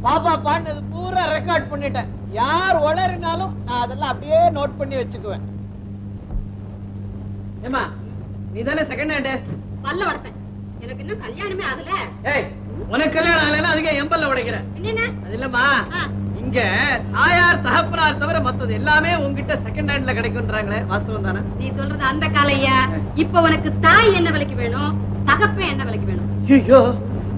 பாப்பா பாடினது பூரா ரெக்கார்ட் பண்ணிட்டேன். யார் உளறினாலும் நான் அதெல்லாம் அப்படியே நோட் பண்ணி வச்சுக்குவேன். ஏமா நீ தானே செகண்ட் ஹேண்ட் பல்ல உடைப்பேன். எனக்கு இன்னும் கல்யாணமே ஆகல. ஏய் உனக்கு கல்யாணம் ஆகலன்னா அதுக்கு எம்பல்ல உடைக்கிறேன். என்ன அது இல்லம்மா, இங்க தாயார் தகப்பனார் தவிர மத்தது எல்லாமே உங்ககிட்ட செகண்ட் ஹேண்ட்ல கிடைக்கும்ன்றாங்களே, வாஸ்தவம் தானே? நீ சொல்றது அந்த காலையா? இப்ப உனக்கு தாய் என்ன விலைக்கு வேணும், தகப்பன் என்ன விலைக்கு வேணும்? ஐயோ,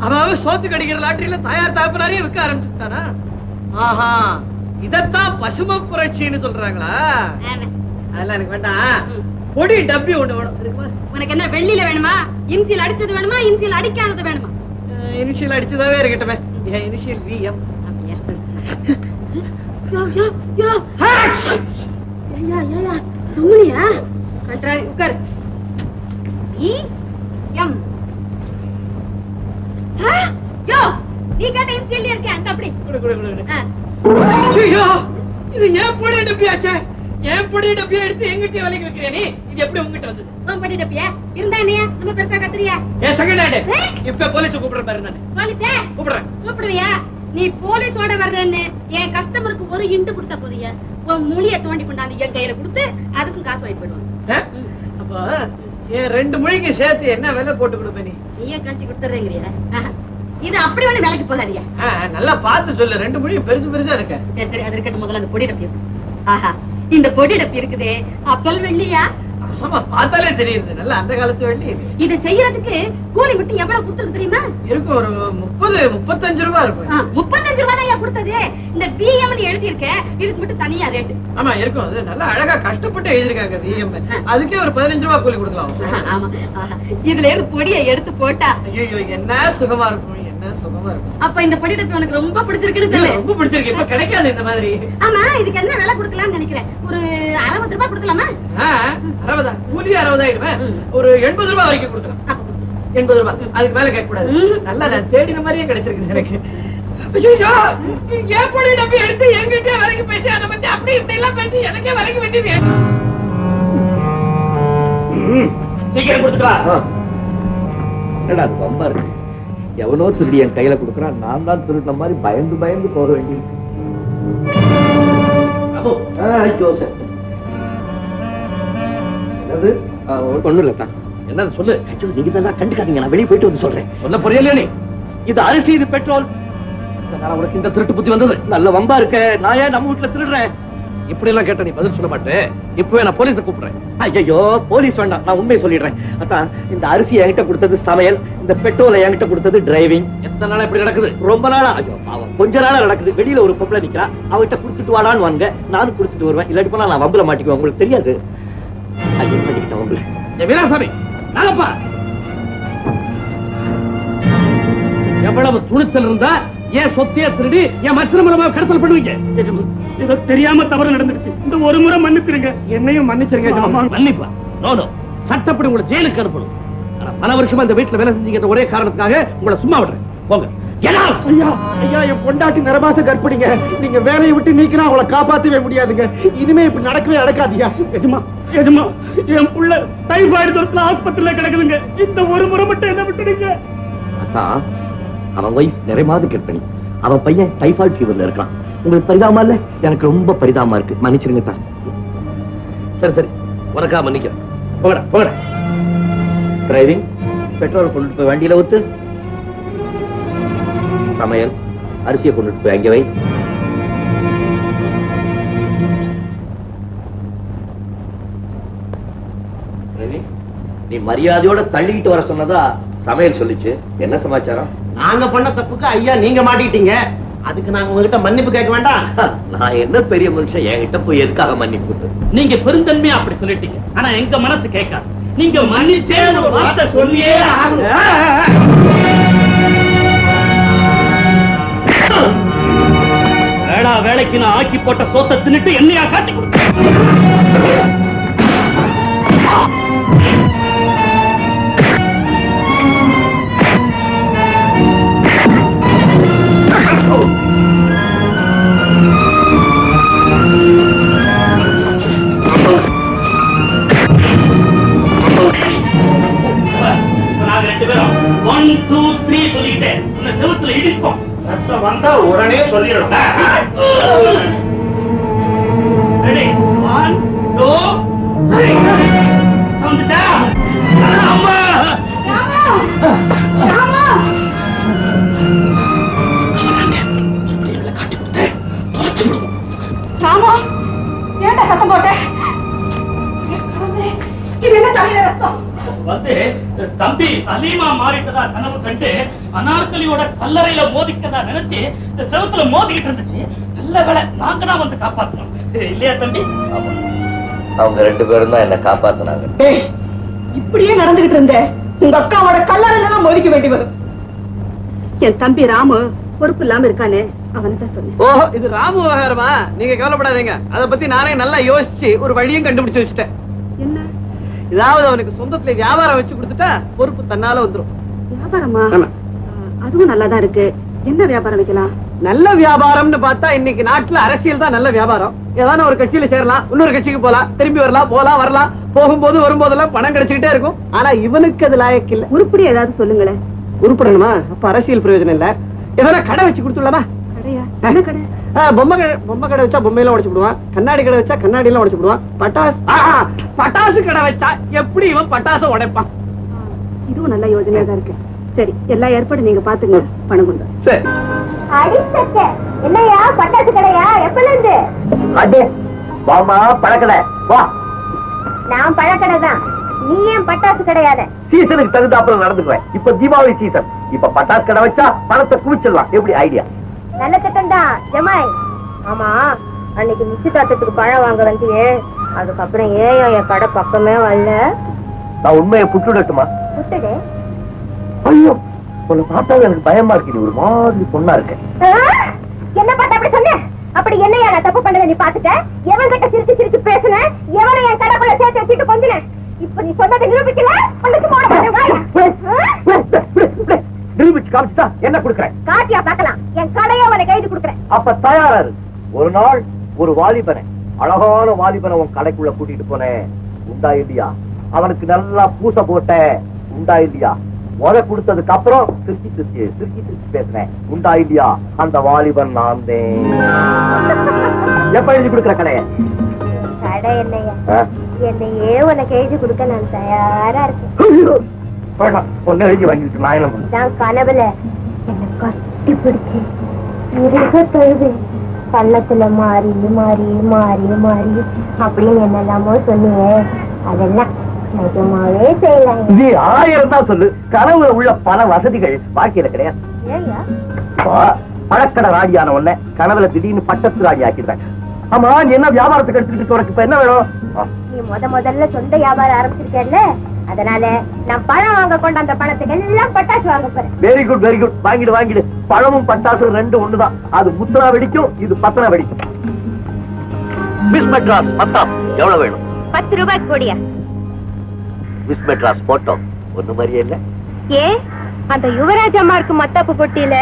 அவன் சோத்து கடிக்கிற லாட்டரியில தாயார் தகப்பனாரையே விற்க ஆரம்பிச்சுட்டானா? ஆஹா, இதத்தான் பசும புரட்சின்னு சொல்றாங்களா? அதெல்லாம் எனக்கு வேண்டாம். பொடி டப்பி ஒண்ணு வேணும். உனக்கு என்ன வெள்ளியில வேணுமா, இன்சியல் அடிச்சது வேணுமா, இன்சியல் அடிக்காதது வேணுமா? இனிஷியல் அடிச்சதாவே இருக்கட்டுமே. Initial VM. சும்னியா கண்டாரி உட்கார். நீ கேட்ட இன்சியல் இருக்கே அந்த அப்படி இது ஏன் பொடி டப்பியாச்சே? ஏன் பொடி டப்பியா எடுத்து எங்கிட்ட வேலைக்கு வைக்கிறியா நீ? இது எப்படி உங்ககிட்ட வந்தது? பொடி டப்பியா இருந்தா நீ நம்ம பெருசா கத்துறியா? ஏன் செகண்ட் ஹேண்ட்? இப்ப போலீஸ் கூப்பிடுற பாரு. நான் போலீஸே கூப்பிடுறேன். கூப்பிடுவியா? நீ போலீஸோட வர்றேன்னு என் கஸ்டமருக்கு ஒரு இண்டு கொடுத்த போறியா? உன் மொழியை தோண்டி கொண்டாந்து என் கையில கொடுத்து அதுக்கும் காசு வாங்கி போயிடுவாங்க. அப்ப என் 2 மொழிக்கு சேர்த்து என்ன விலை போட்டு கொடுப்ப நீ? நீயே கழிச்சு கொடுத்துறேங்கிறியா? இது அப்படி ஒண்ணு வேலைக்கு போகாதியா? நல்லா பார்த்து சொல்லு. 2 மொழி பெருசு பெருசா இருக்க. சரி அது இருக்கட்டும். முதல்ல அந்த பொடி டப்பி. ஆஹா, இந்த பொடி டப்பி இருக்குதே அப்பல் வெள்ளியா? ஆமா, பார்த்தாலே தெரியுது. நல்ல அந்த காலத்து வெள்ளி. இதை செய்யறதுக்கு கூலி விட்டு எவ்வளவு கொடுத்துருக்கு தெரியுமா? இருக்கும், ஒரு 30-35 ரூபாய் இருக்கும். 35 ரூபாய் தான் கொடுத்தது. இந்த விஎம் எழுதி இருக்க, இதுக்கு மட்டும் தனியா ரேட். ஆமா இருக்கும். அது நல்லா அழகா கஷ்டப்பட்டு எழுதிருக்காங்க விஎம். அதுக்கே ஒரு 15 ரூபாய் கூலி கொடுக்கலாம். ஆமா, இதுல இருந்து பொடியை எடுத்து போட்டா ஐயோ என்ன சுகமா இருக்கும், என்ன சுகமா இருக்கும். அப்ப இந்த பொடி டப்பி உனக்கு ரொம்ப பிடிச்சிருக்குன்னு? ரொம்ப பிடிச்சிருக்கு. இப்ப கிடைக்காது இந்த மாதிரி. ஆமா, இதுக்கு என்ன விலை கொடுக்கலாம்னு நினைக்கிறேன்? ஒரு 60 ரூபாய் கொடுக்கலாமா? 60 கூலி 60 ஆயிடுவேன். ஒரு 80 ரூபாய் வரைக்கும் கொடுக்கலாம். 80 ரூபாய், அதுக்கு மேல கேட்க கூடாது. நல்லா நான் தேடின மாதிரியே கிடைச்சிருக்கு எனக்கு. ஐயோ, ஏன் பொடி டப்பி எடுத்து எங்கிட்டே வரைக்கும் பேசி அதை பத்தி அப்படி இப்படி எல்லாம் பேசி எனக்கே வரைக்கும் வேண்டியது. சீக்கிரம் கொடுத்துக்கா. என்னடா அது ரொம்ப இருக்கு. எவனோ திருடி என் கையில கொடுக்குறான். நான் தான் திருடின மாதிரி பயந்து பயந்து போக வேண்டியிருக்கு. ஜோசப் ஒண்ணும் இல்ல. என்ன சொல்லு. நீங்க தான் கண்டுக்காதீங்க, நான் வெளியே போயிட்டு வந்து சொல்றேன். சொல்ல புரியல நீ? இது அரிசி, இது பெட்ரோல். உனக்கு இந்த திருட்டு புத்தி வந்தது? நல்ல வம்பா இருக்க. நான் ஏன் நம்ம வீட்டுல திருடுறேன்? இப்படி எல்லாம் கேட்ட நீ பதில் சொல்ல மாட்டேன். இப்பவே நான் போலீஸை கூப்பிடுறேன். ஐயோ, போலீஸ் வேண்டாம், நான் உண்மையை சொல்லிடுறேன். அதான் இந்த அரிசி என்கிட்ட கொடுத்தது சமையல், இந்த பெட்ரோலை என்கிட்ட கொடுத்தது டிரைவிங். எத்தனை நாளா இப்படி நடக்குது? ரொம்ப நாளா. ஐயோ பாவம், கொஞ்ச நாளா நடக்குது. வெளியில ஒரு பொம்பளை நிக்கிறா, அவகிட்ட குடுத்துட்டு வாடான்னு வாங்க, நானும் குடுத்துட்டு வருவேன். இல்லாட்டி போனா நான் வம்புல மாட்டிக்குவேன். உங்களுக்கு தெரியாது. ஐயோ பண்ணிக்கிட்டேன் வம்புல. வீராசாமி, நானப்பா எவ்வளவு துணிச்சல் இருந்தா ஏன் சொத்தையே திருடி என் மச்சன மூலமா கடத்தல் பண்ணுவீங்க? ஏதோ தெரியாம தவறு நடந்துருச்சு. இந்த ஒரு முறை மன்னிச்சிருங்க. என்னையும் மன்னிச்சிருங்க. மன்னிப்பா? நோ, சட்டப்படி உங்களை ஜெயிலுக்கு அனுப்பணும். ஆனா பல வருஷமா இந்த வீட்டுல வேலை செஞ்சீங்க ஒரே காரணத்துக்காக உங்களை சும்மா விடுறேன். போங்க. ஐயா ஐயா, என் பொண்டாட்டி நிறமாச கற்படிங்க. நீங்க வேலையை விட்டு நீக்கினா அவளை காப்பாத்தவே முடியாதுங்க. இனிமே இப்படி நடக்கவே நடக்காதியா. எஜமா எஜமா, என் புள்ள டைபாய்டு தொற்றுல ஆஸ்பத்திரியில கிடக்குதுங்க. இந்த ஒரு முறை மட்டும் என்ன விட்டுடுங்க. அவன் வைஃப் நிறைமாத கர்ப்பிணி. அவன் பையன் டைபாய்டு ஃபீவர்ல இருக்கான். உங்களுக்கு பரிதாபமா இல்ல? எனக்கு ரொம்ப பரிதாபமா இருக்கு. மன்னிச்சிருங்க. சரி சரி, உனக்கா மன்னிக்கிறேன். போகடா போகடா. டிரைவிங், பெட்ரோல் கொண்டுட்டு போய் வண்டியில ஊத்து. சமையல், அரிசியை கொண்டுட்டு போய் அங்கே வை. நீ மரியாதையோட தள்ளிக்கிட்டு வர சொன்னதா சமையல் சொல்லிச்சு. என்ன சமாச்சாரம்? நாங்க பண்ண தப்புக்கு ஐயா நீங்க மாட்டிட்டீங்க. அதுக்கு நாங்க உங்ககிட்ட மன்னிப்பு கேட்க வேண்டாம். நான் என்ன பெரிய மனுஷன், என்கிட்ட போய் எதுக்காக மன்னிப்பு? நீங்க பெருந்தன்மையா அப்படி சொல்லிட்டீங்க. ஆனா எங்க மனசு கேட்காது. நீங்க மன்னிச்சே ஒரு வார்த்தை சொல்லியே ஆகணும். வேடா வேலைக்கு நான் ஆக்கி போட்ட சோத்தை தின்னுட்டு என்னையா காட்டி கொடுத்த? உடனே சொல்லிடணும். ரெடி 1 2 3 அம்மா ராமா ஏன்டா சத்தம் போட்ட? இது என்ன தலையில ரத்தம்? வந்து தம்பி சலீமா மாறிட்டதா கனவு கண்டு அனார்கலியோட கல்லறையில மோதிக்கதா நினைச்சு செவத்துல மோதிக்கிட்டு இருந்துச்சு. நல்ல வேளை நாங்க தான் வந்து காப்பாத்தணும் இல்லையா தம்பி? அவங்க 2 பேரும் தான் என்ன காப்பாத்தினாங்க. இப்படியே நடந்துகிட்டு இருந்த உங்க அக்காவோட கல்லறையில தான் மோதிக்க வேண்டி வரும். என் தம்பி ராமு பொறுப்பு இல்லாம இருக்கானே, அவன்தான் சொன்னேன். ஓஹோ, இது ராமு விவகாரமா? நீங்க கவலைப்படாதீங்க, அதை பத்தி நானே நல்லா யோசிச்சு ஒரு வழியும் கண்டுபிடிச்சு வச்சுட்டேன். என்ன இதாவது அவனுக்கு சொந்தத்துல வியாபாரம் வச்சு கொடுத்துட்டா பொறுப்பு தன்னால வந்துரும். வியாபாரமா? அதுவும் நல்லாதான் இருக்கு. என்ன வியாபாரம் வைக்கலாம்? நல்ல வியாபாரம்னு பார்த்தா இன்னைக்கு நாட்டுல அரசியல் தான் நல்ல வியாபாரம். ஏதான ஒரு கட்சியில சேரலாம், இன்னொரு கட்சிக்கு போலாம், திரும்பி வரலாம், வரலாம், போகும்போது வரும்போதெல்லாம் பணம் கிடைச்சுக்கிட்டே இருக்கும். ஆனா இவனுக்கு அது லாயக்கு இல்ல. உருப்படி ஏதாவது சொல்லுங்களேன். உருப்படணுமா? அப்ப அரசியல் பிரயோஜனம் இல்ல. ஏதான கடை வச்சு கொடுத்துடலாமா? கடையா? என்ன கடை? பொம்மை கடை வச்சா பொம்மையெல்லாம் உடைச்சு விடுவான், கண்ணாடி கடை வச்சா கண்ணாடி எல்லாம் உடைச்சு விடுவான், பட்டாசு கடை வச்சா எப்படி இவன் பட்டாசு உடைப்பான்? இதுவும் நல்ல யோசனையா தான் இருக்கு. சரி, எல்லா ஏற்பாடும் நீங்க பாத்துங்க, பணம் கொண்டு. சரி. என்னையா பட்டாசு கடையா? எப்பல இருந்து? அடே வாமா பழக்கடை வா. நான் பழக்கடை தான். நீ ஏன் பட்டாசு கிடையாத? சீசனுக்கு தகுந்தாப்புல நடந்துக்குவேன். இப்ப தீபாவளி சீசன். இப்ப பட்டாசு கடை வச்சா பணத்தை குவிச்சிடலாம். எப்படி ஐடியா? நல்ல திட்டம் தான் ஜமாய். ஆமா, அன்னைக்கு நிச்சயதார்த்தத்துக்கு பழம் வாங்க வந்தியே, அதுக்கப்புறம் ஏன் என் கடை பக்கமே வரல? நான் உண்மையை புட்டுடட்டுமா? புட்டுடு. ஐயோ, உன்னை பார்த்தாவே எனக்கு பயமா இருக்கு. நீ ஒரு மாதிரி பொண்ணா இருக்க. என்ன பார்த்த அப்படி சொன்ன? அப்படி என்னையா நான் தப்பு பண்ணத நீ பாத்துட்ட? எவன் கிட்ட சிரிச்சு சிரிச்சு பேசுன? எவனை என் கடைக்குள்ள சேர்த்து வச்சுட்டு கொஞ்சன? இப்ப நீ சொன்னதை நிரூபிக்கல? உனக்கு போட நிரூபிச்சு காமிச்சுட்டா என்ன கொடுக்குறேன்? காட்டியா பார்க்கலாம். என் கடையை அவனை கைது கொடுக்குறேன். அப்ப தயாராரு. ஒரு நாள் ஒரு வாலிபனை, அழகான வாலிபனை உன் கடைக்குள்ள கூட்டிட்டு போனேன். உண்டா இல்லையா? அவனுக்கு நல்லா பூசை போட்ட. உண்டா இல்லையா? முறை கொடுத்ததுக்கு அப்புறம் சிரிச்சு பேசுறேன். உண்டா இல்லையா? அந்த வாலிபன் நான் எப்ப எழுதி கொடுக்குற கடைய? கடை என்னையா? என்னையே உனக்கு எழுதி கொடுக்க நான் தயாரா இருக்கேன். பொண்ணு எழுதி வாங்கிட்டு நான் என்ன பண்ண? நான் கனவுல என்ன கட்டி பிடிச்சு இருக தொழுது பள்ளத்துல மாறி மாறி மாறி மாறி அப்படின்னு என்னெல்லாமோ சொன்னீங்க. அதெல்லாம் நிஜமாவே செய்யலாம். இது 1000 தான் சொல்லு. கனவுல உள்ள பல வசதிகள் பாக்கியில கிடையாது. ஏயா பழக்கடை ராடியான உடனே கனவுல திடீர்னு பட்டத்து ராடி ஆக்கிடுறாங்க. ஆமா, நீ என்ன வியாபாரத்துக்கு எடுத்துக்கிட்டு உனக்கு இப்ப என்ன வேணும்? நீ முதல்ல சொந்த வியாபாரம் ஆரம்பிச்சிருக்கேன்ல, அதனால நான் பழம் வாங்க கொண்ட அந்த பணத்துக்கு எல்லாம் பட்டாசு வாங்க போறேன். Very good very good. வாங்கிடு. பழமும் பட்டாசும் 2 ஒண்ணுதான். அது முத்தனா வெடிக்கும், இது பத்தனா வெடிக்கும். மிஸ் மெட்ராஸ் மத்தாப் எவ்வளவு வேணும்? 10 ரூபாய்க்கு போடியா? மிஸ் மெட்ராஸ் போட்டோ ஒண்ணு மாதிரியே இல்ல. ஏ, அந்த யுவராஜ் அம்மாருக்கு மத்தாப்பு பொட்டியில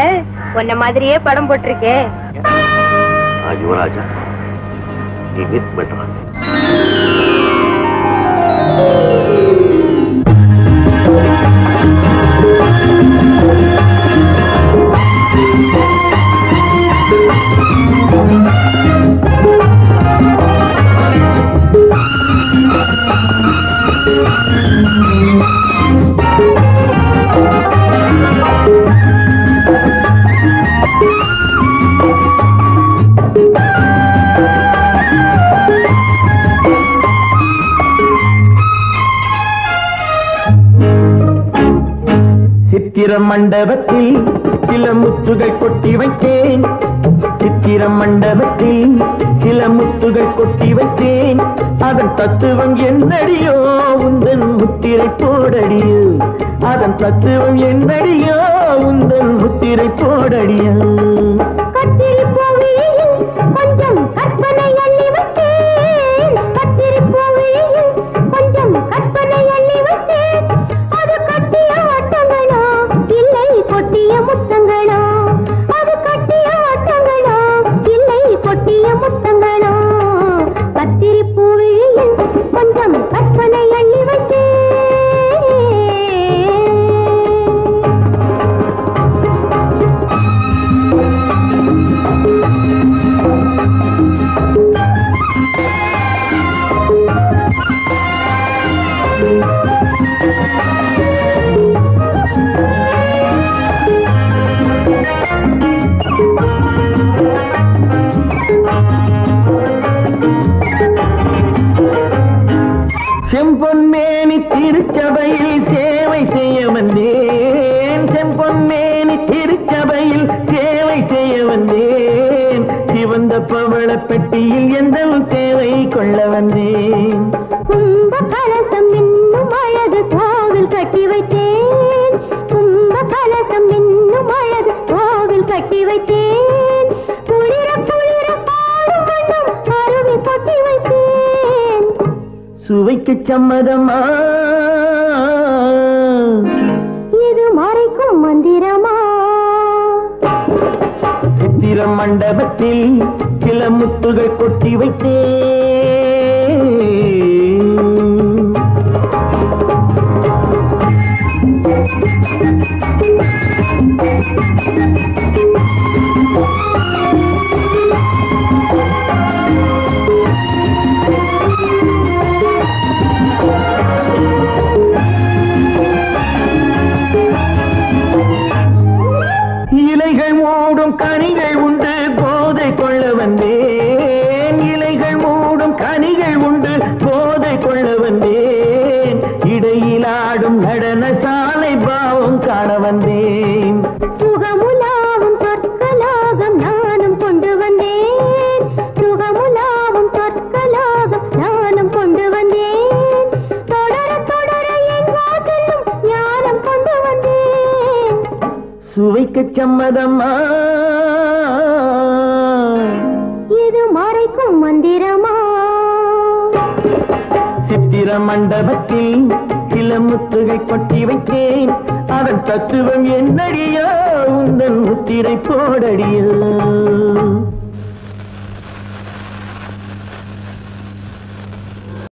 உன்ன மாதிரியே படம் போட்டிருக்கே. யுவராஜா, நீ மிஸ் மெட்ராஸ். சித்திர மண்டபத்தில் சில முத்துகள் கொட்டி வைத்தேன். சித்திர மண்டபத்தில் சில முத்துகள் கொட்டி வைத்தேன். அதன் தத்துவம் என்னடியோ உந்தன் முத்திரை போடடியோ. அதன் தத்துவம் என்னடியோ உந்தன் முத்திரை போடடியோ. கத்திரி பூவியில் கொஞ்சம் கற்பனை அள்ளி வைத்தேன். கத்திரி பூவியில் கொஞ்சம் கற்பனை அள்ளி வைத்தேன். அது கட்டிய வட்டங்களோ இல்லை கொட்டிய முத்தங்களோ? அது கட்டிய வட்டங்களோ இல்லை கொட்டிய முத்தங்களோ? கத்திரி பூவியில் கொஞ்சம் கற்பனை அள்ளி வைத்தேன். பவள பெட்டியில் எந்த தேவை கொள்ள வந்தேன். கும்ப கலசம் இன்னும் அழகு கோவில் கட்டி வைத்தேன். கும்ப கலசம் இன்னும் அழகு கோவில் கட்டி வைத்தேன். குளிர குளிர பாடும் வண்ணம் அருவி கொட்டி வைத்தேன். சுவைக்கு சம்மதமா இது மறைக்கும் மந்திரமா? சித்திர மண்டபத்தில் சில முத்துகள் கொட்டி வைத்தேன். இலைகள் மூடும் கனிகள் உண்டு போதை கொள்ள வந்தேன். இலைகள் மூடும் கனிகள் உண்டு போதை கொள்ள வந்தேன். இடையிலாடும் நடன சாலை பாவம் காண வந்தேன். சுகமுலாவும் சொற்கலாகம் நானும் கொண்டு வந்தேன். சுகமுலாவும் சொற்கலாகம் நானும் கொண்டு வந்தேன். தொடர தொடர எங்கோ செல்லும் ஞானம் கொண்டு வந்தேன். சுவைக்கு சம்மதமா இது மறைக்கும் மந்திரமா? சித்திர மண்டபத்தில் சில முத்துகள் கொட்டி வைத்தேன். அதன் தத்துவம் என்னடியோ உந்தன் முத்திரை போடடியோ.